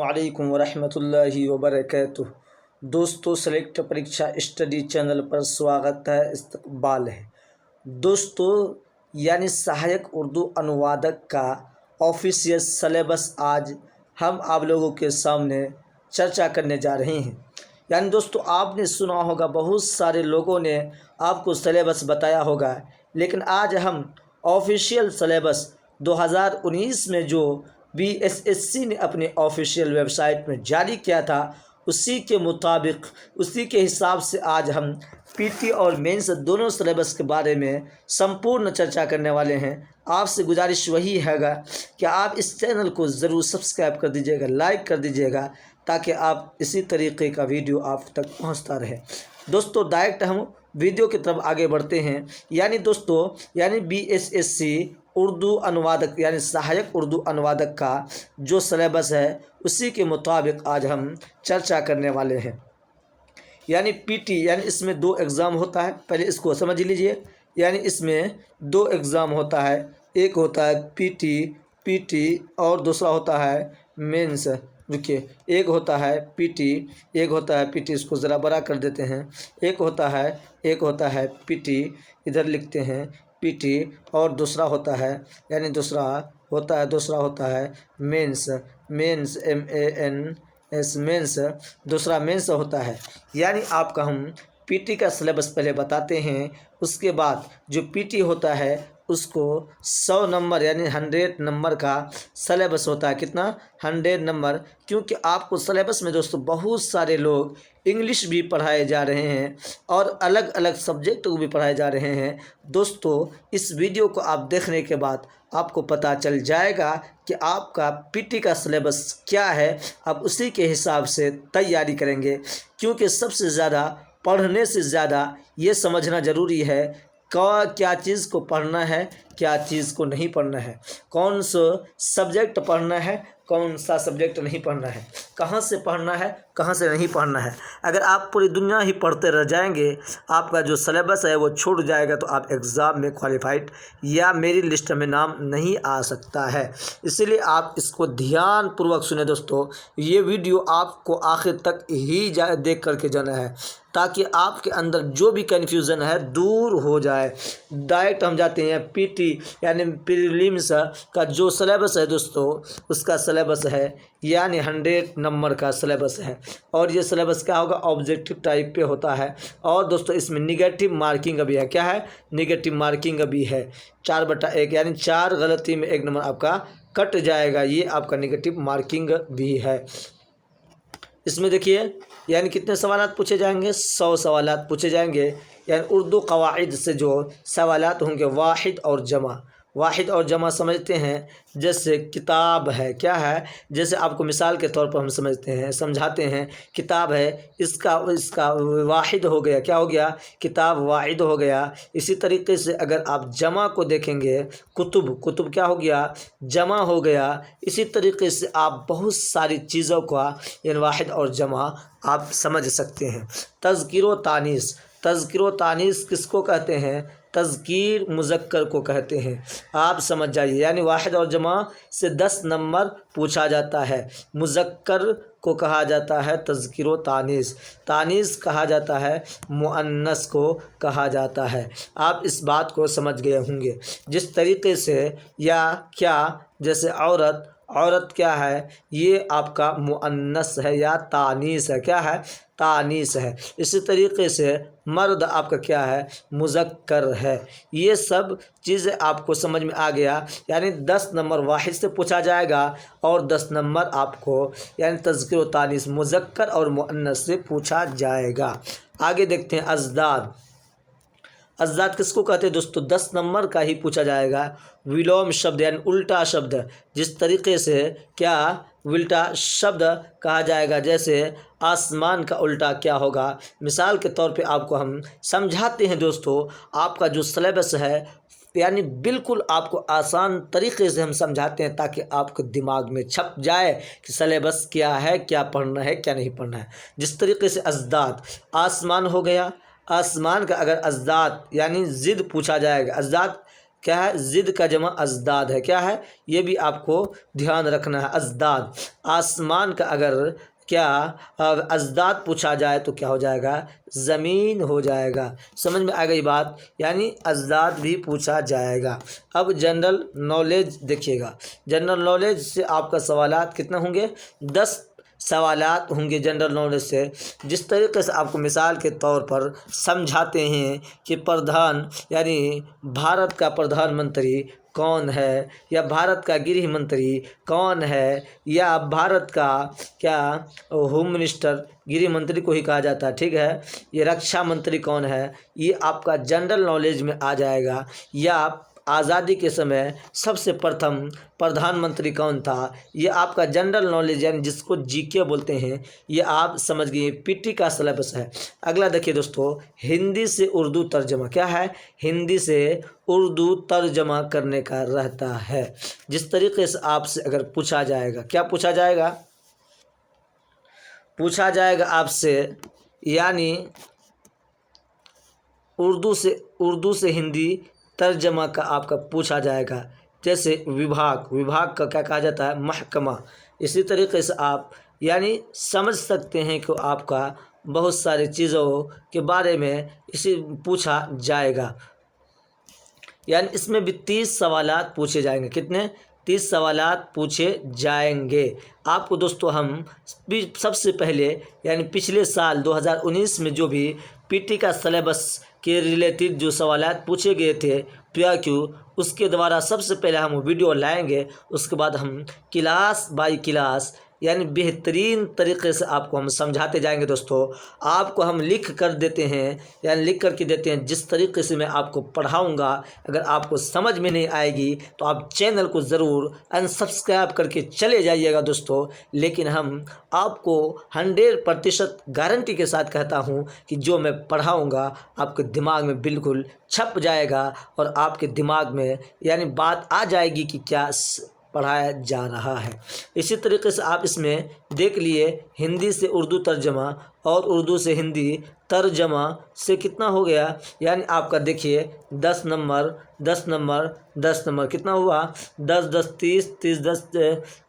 अस्सलामुअलैकुम वरहमतुल्लाहि वबरकातुह। दोस्तों, सेलेक्ट परीक्षा स्टडी चैनल पर स्वागत है, इस्तकबाल है। दोस्तों, यानी सहायक उर्दू अनुवादक का ऑफिशियल सलेबस आज हम आप लोगों के सामने चर्चा करने जा रहे हैं। यानी दोस्तों, आपने सुना होगा, बहुत सारे लोगों ने आपको सलेबस बताया होगा, लेकिन आज हम ऑफिशियल सलेबस 2019 में जो बीएसएससी ने अपने ऑफिशियल वेबसाइट में जारी किया था, उसी के मुताबिक, उसी के हिसाब से आज हम पीटी और मेंस दोनों सिलेबस के बारे में संपूर्ण चर्चा करने वाले हैं। आपसे गुजारिश वही हैगा कि आप इस चैनल को ज़रूर सब्सक्राइब कर दीजिएगा, लाइक कर दीजिएगा, ताकि आप इसी तरीके का वीडियो आप तक पहुंचता रहे। दोस्तों, डायरेक्ट हम वीडियो की तरफ आगे बढ़ते हैं। यानी दोस्तों, यानी बीएसएससी उर्दू अनुवादक यानी सहायक उर्दू अनुवादक का जो सिलेबस है, उसी के मुताबिक आज हम चर्चा करने वाले हैं। यानी पीटी, यानी इसमें 2 एग्ज़ाम होता है, पहले इसको समझ लीजिए। यानी इसमें 2 एग्ज़ाम होता है, एक होता है पीटी और दूसरा होता है मेंस। देखिए, एक होता है पीटी, इसको ज़रा बड़ा कर देते हैं। एक होता है पीटी, इधर लिखते हैं पीटी, और दूसरा होता है, यानी दूसरा होता है मेंस MENS मेंस, दूसरा मेंस होता है। यानी आपका हम पीटी का सिलेबस पहले बताते हैं, उसके बाद जो पीटी होता है उसको 100 नंबर यानी 100 नंबर का सिलेबस होता है। कितना? 100 नंबर। क्योंकि आपको सिलेबस में दोस्तों बहुत सारे लोग इंग्लिश भी पढ़ाए जा रहे हैं और अलग अलग सब्जेक्ट को भी पढ़ाए जा रहे हैं। दोस्तों, इस वीडियो को आप देखने के बाद आपको पता चल जाएगा कि आपका पीटी का सिलेबस क्या है। आप उसी के हिसाब से तैयारी करेंगे, क्योंकि सबसे ज़्यादा पढ़ने से ज़्यादा ये समझना ज़रूरी है क्या चीज़ को पढ़ना है, क्या चीज़ को नहीं पढ़ना है, कौन सा सब्जेक्ट पढ़ना है, कौन सा सब्जेक्ट नहीं पढ़ना है, कहाँ से पढ़ना है, कहाँ से नहीं पढ़ना है। अगर आप पूरी दुनिया ही पढ़ते रह जाएंगे, आपका जो सिलेबस है वो छूट जाएगा, तो आप एग्ज़ाम में क्वालिफाइड या मेरी लिस्ट में नाम नहीं आ सकता है। इसीलिए आप इसको ध्यानपूर्वक सुने दोस्तों। ये वीडियो आपको आखिर तक ही देख करके जाना है, ताकि आपके अंदर जो भी कन्फ्यूज़न है दूर हो जाए। डायरेक्ट हम जाते हैं पीटी यानी प्रीलिम्स का जो सिलेबस है दोस्तों, उसका सिलेबस है यानी 100 नंबर का सिलेबस है। और ये सिलेबस क्या होगा? ऑब्जेक्टिव टाइप पे होता है। और दोस्तों, इसमें निगेटिव मार्किंग भी है। क्या है? निगेटिव मार्किंग भी है। 4/1 यानी 4 गलती में 1 नंबर आपका कट जाएगा। ये आपका निगेटिव मार्किंग भी है। इसमें देखिए, यानी कितने सवालात पूछे जाएंगे? 100 सवालात पूछे जाएंगे। यानी उर्दू कवाइद से जो सवालात होंगे, वाहिद और जमा समझते हैं। जैसे किताब है, क्या है? जैसे आपको मिसाल के तौर पर हम समझाते हैं, किताब है, इसका वाहिद हो गया। क्या हो गया? किताब वाहिद हो गया। इसी तरीके से अगर आप जमा को देखेंगे, कुतुब क्या हो गया? जमा हो गया। इसी तरीके से आप बहुत सारी चीज़ों का यानी वाहिद और जमा आप समझ सकते हैं। तज़किर व तानीस किसको कहते हैं? तज़कीर मुज़क्कर को कहते हैं। आप समझ जाइए। यानी वाहिद और जमा से 10 नंबर पूछा जाता है। मुज़क्कर को कहा जाता है तज़किर व तानीस, तानीस कहा जाता है, मुअन्नस को कहा जाता है। आप इस बात को समझ गए होंगे। जिस तरीके से या क्या, जैसे औरत क्या है? ये आपका मुअन्नस है या तानीस है। क्या है? तानीस है। इसी तरीके से मर्द आपका क्या है? मुज़क्कर है। ये सब चीज़ें आपको समझ में आ गया। यानी 10 नंबर वाहिद से पूछा जाएगा और 10 नंबर आपको यानी तज़किर व तानीस मुज़क्कर और मुअन्नस से पूछा जाएगा। आगे देखते हैं अज़दाद किसको कहते हैं दोस्तों? 10 नंबर का ही पूछा जाएगा। विलोम शब्द यानी उल्टा शब्द, जिस तरीके से क्या उल्टा शब्द कहा जाएगा, जैसे आसमान का उल्टा क्या होगा। मिसाल के तौर पे आपको हम समझाते हैं दोस्तों। आपका जो सिलेबस है यानी बिल्कुल आपको आसान तरीके से हम समझाते हैं, ताकि आपके दिमाग में छप जाए कि सिलेबस क्या है, क्या पढ़ना है, क्या नहीं पढ़ना है। जिस तरीके से अज़दाद, आसमान हो गया। आसमान का अगर अज़दाद यानी ज़िद पूछा जाएगा, अज़दाद क्या है, जिद का जमा अजदाद है। क्या है, ये भी आपको ध्यान रखना है। अजदाद, आसमान का अगर क्या अजदाद पूछा जाए तो क्या हो जाएगा, ज़मीन हो जाएगा। समझ में आ गई बात, यानी अजदाद भी पूछा जाएगा। अब जनरल नॉलेज देखिएगा, जनरल नॉलेज से आपका सवालात कितना होंगे, 10 सवालात होंगे जनरल नॉलेज से। जिस तरीके से आपको मिसाल के तौर पर समझाते हैं कि प्रधान यानी भारत का प्रधानमंत्री कौन है, या भारत का गृह मंत्री कौन है, या भारत का क्या होम मिनिस्टर, गृह मंत्री को ही कहा जाता है, ठीक है, ये रक्षा मंत्री कौन है, ये आपका जनरल नॉलेज में आ जाएगा। या आज़ादी के समय सबसे प्रथम प्रधानमंत्री कौन था, ये आपका जनरल नॉलेज यानी जिसको जीके बोलते हैं, ये आप समझ गए, पीटी का सिलेबस है। अगला देखिए दोस्तों, हिंदी से उर्दू तर्जमा। क्या है, हिंदी से उर्दू तर्जमा करने का रहता है। जिस तरीके से आपसे अगर पूछा जाएगा, क्या पूछा जाएगा, पूछा जाएगा आपसे यानी उर्दू से हिंदी तर्जमा का आपका पूछा जाएगा। जैसे विभाग का क्या कहा जाता है, महकमा। इसी तरीके से आप यानी समझ सकते हैं कि आपका बहुत सारी चीज़ों के बारे में इसे पूछा जाएगा। यानी इसमें भी 30 सवालात पूछे जाएंगे। कितने, 30 सवालात पूछे जाएंगे। आपको दोस्तों हम सबसे पहले यानी पिछले साल 2019 में जो भी पीटी का सिलेबस के रिलेटेड जो सवालात पूछे गए थे PIQ, उसके द्वारा सबसे पहले हम वीडियो लाएंगे। उसके बाद हम क्लास बाय क्लास यानी बेहतरीन तरीके से आपको हम समझाते जाएंगे। दोस्तों आपको हम लिख कर देते हैं, यानी लिख कर के देते हैं, जिस तरीके से मैं आपको पढ़ाऊंगा अगर आपको समझ में नहीं आएगी तो आप चैनल को ज़रूर अनसब्सक्राइब करके चले जाइएगा दोस्तों। लेकिन हम आपको 100% गारंटी के साथ कहता हूं कि जो मैं पढ़ाऊंगा आपके दिमाग में बिल्कुल छप जाएगा और आपके दिमाग में यानी बात आ जाएगी कि क्या पढ़ाया जा रहा है। इसी तरीके से आप इसमें देख लिए, हिंदी से उर्दू तर्जमा और उर्दू से हिंदी तर्जमा से कितना हो गया, यानी आपका देखिए 10 नंबर 10 नंबर 10 नंबर कितना हुआ, 10 10 30 30 10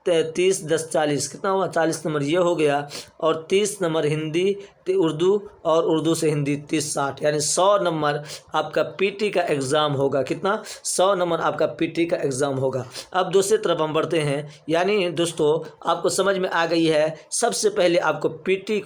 30 10 40 कितना हुआ, 40 नंबर ये हो गया। और 30 नंबर हिंदी उर्दू और उर्दू से हिंदी 30 60 यानी 100 नंबर आपका पीटी का एग्ज़ाम होगा। कितना, 100 नंबर आपका पीटी का एग्ज़ाम होगा। अब दूसरी तरफ हम बढ़ते हैं। यानी दोस्तों आपको समझ में आ गई है, सबसे पहले आपको पीटी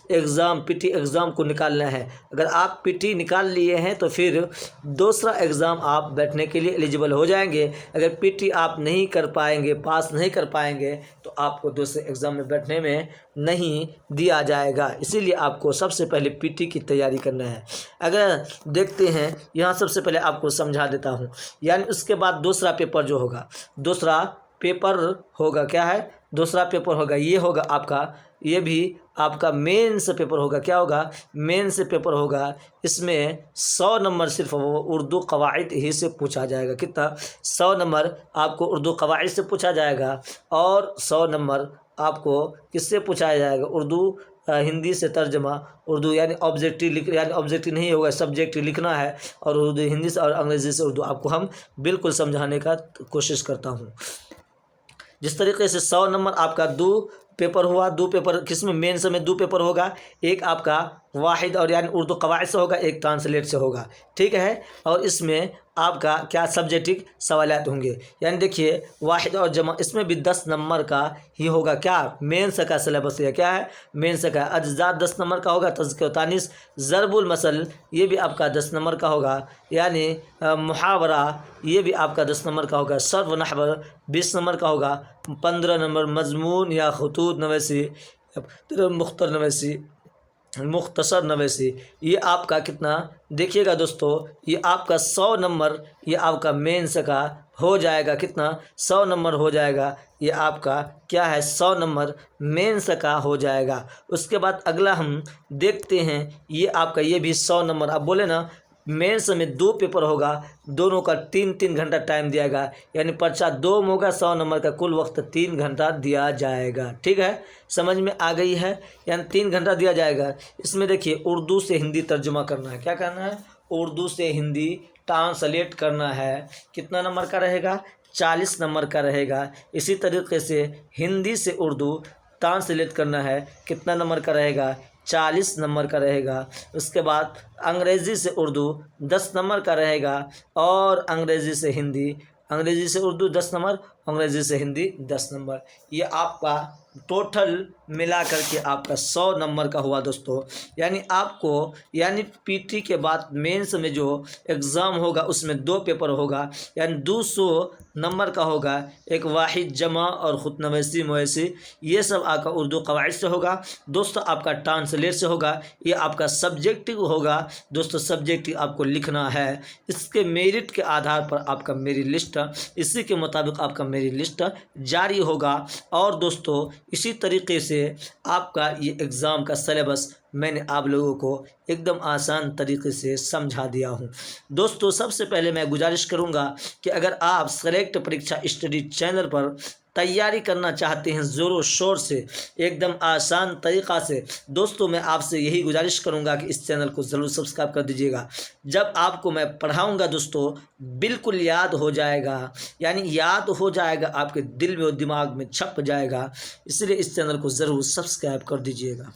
एग्ज़ाम को निकालना है। अगर आप पीटी निकाल लिए हैं तो फिर दूसरा एग्ज़ाम आप बैठने के लिए एलिजिबल हो जाएंगे। अगर पीटी आप नहीं कर पाएंगे, पास नहीं कर पाएंगे तो आपको दूसरे एग्ज़ाम में बैठने में नहीं दिया जाएगा। इसीलिए आपको सबसे पहले पीटी की तैयारी करना है। अगर देखते हैं यहाँ सबसे पहले आपको समझा देता हूँ। यानी उसके बाद दूसरा पेपर जो होगा, दूसरा पेपर होगा, क्या है, दूसरा पेपर होगा, ये होगा आपका, ये भी आपका मेन से पेपर होगा। क्या होगा, मेन से पेपर होगा। इसमें 100 नंबर सिर्फ वो उर्दू कवाइद ही से पूछा जाएगा। कितना, 100 नंबर आपको उर्दू कवाइद से पूछा जाएगा और 100 नंबर आपको किससे पूछा जाएगा, उर्दू हिंदी से तर्जमा। उर्दू यानी ऑब्जेक्टिव यानी ऑब्जेक्टिव नहीं होगा, सब्जेक्टिव लिखना है। और उर्दू हिंदी से और अंग्रेज़ी से उर्दू आपको हम बिल्कुल समझाने का कोशिश करता हूँ। जिस तरीके से 100 नंबर आपका 2 पेपर हुआ, 2 पेपर किसमें, मेन से में 2 पेपर होगा। एक आपका वाहिद और यानी उर्दू कवाइद से होगा, एक ट्रांसलेट से होगा, ठीक है। और इसमें आपका क्या सब्जेक्टिव सवालात होंगे। यानी देखिए वाहिद और जमा, इसमें भी 10 नंबर का ही होगा। क्या, मेंस का सिलेबस है, क्या है, मेंस का। अज्जा 10 नंबर का होगा, तज़किया तानीस, ज़रबुल मसल ये भी आपका 10 नंबर का होगा। यानी मुहावरा ये भी आपका 10 नंबर का होगा। सर्व नहव 20 नंबर का होगा। 15 नंबर मजमून या खतूत नवैसी, मुख्तसर नवैसी, ये आपका कितना देखिएगा दोस्तों, ये आपका 100 नंबर ये आपका मेंस का हो जाएगा। कितना, 100 नंबर हो जाएगा। ये आपका क्या है, 100 नंबर मेंस का हो जाएगा। उसके बाद अगला हम देखते हैं, ये आपका ये भी 100 नंबर। आप बोले ना मेंस में 2 पेपर होगा, दोनों का 3-3 घंटा टाइम दिया जाएगा। यानी पर्चा 2 में होगा, 100 नंबर का कुल वक्त 3 घंटा दिया जाएगा। ठीक है, समझ में आ गई है। यानी 3 घंटा दिया जाएगा। इसमें देखिए उर्दू से हिंदी तर्जुमा करना है। क्या करना है, उर्दू से हिंदी ट्रांसलेट करना है, कितना नंबर का रहेगा? 40 नंबर का रहेगा। इसी तरीके से हिंदी से उर्दू ट्रांसलेट करना है, कितना नंबर का रहेगा? 40 नंबर का रहेगा। उसके बाद अंग्रेज़ी से उर्दू 10 नंबर का रहेगा, और अंग्रेज़ी से उर्दू 10 नंबर, अंग्रेज़ी से हिंदी 10 नंबर। ये आपका टोटल मिला करके आपका 100 नंबर का हुआ दोस्तों। यानी पीटी के बाद मेंस में जो एग्ज़ाम होगा उसमें 2 पेपर होगा, यानी 200 नंबर का होगा। एक वाहिद जमा और ख़ुद नवैसी मवैसी, ये सब आपका उर्दू कवाइद से होगा दोस्तों। आपका ट्रांसलेट से होगा, ये आपका सब्जेक्टिव होगा दोस्तों। सब्जेक्टिव आपको लिखना है, इसके मेरिट के आधार पर आपका मेरिट लिस्ट, इसी के मुताबिक आपका मेरिट लिस्ट जारी होगा। और दोस्तों इसी तरीके से आपका ये एग्ज़ाम का सिलेबस मैंने आप लोगों को एकदम आसान तरीके से समझा दिया हूँ दोस्तों। सबसे पहले मैं गुजारिश करूँगा कि अगर आप सेलेक्ट परीक्षा स्टडी चैनल पर तैयारी करना चाहते हैं ज़ोरों शोर से, एकदम आसान तरीक़ा से, दोस्तों मैं आपसे यही गुजारिश करूंगा कि इस चैनल को ज़रूर सब्सक्राइब कर दीजिएगा। जब आपको मैं पढ़ाऊंगा दोस्तों बिल्कुल याद हो जाएगा, यानी याद हो जाएगा, आपके दिल में और दिमाग में छप जाएगा। इसलिए इस चैनल को ज़रूर सब्सक्राइब कर दीजिएगा।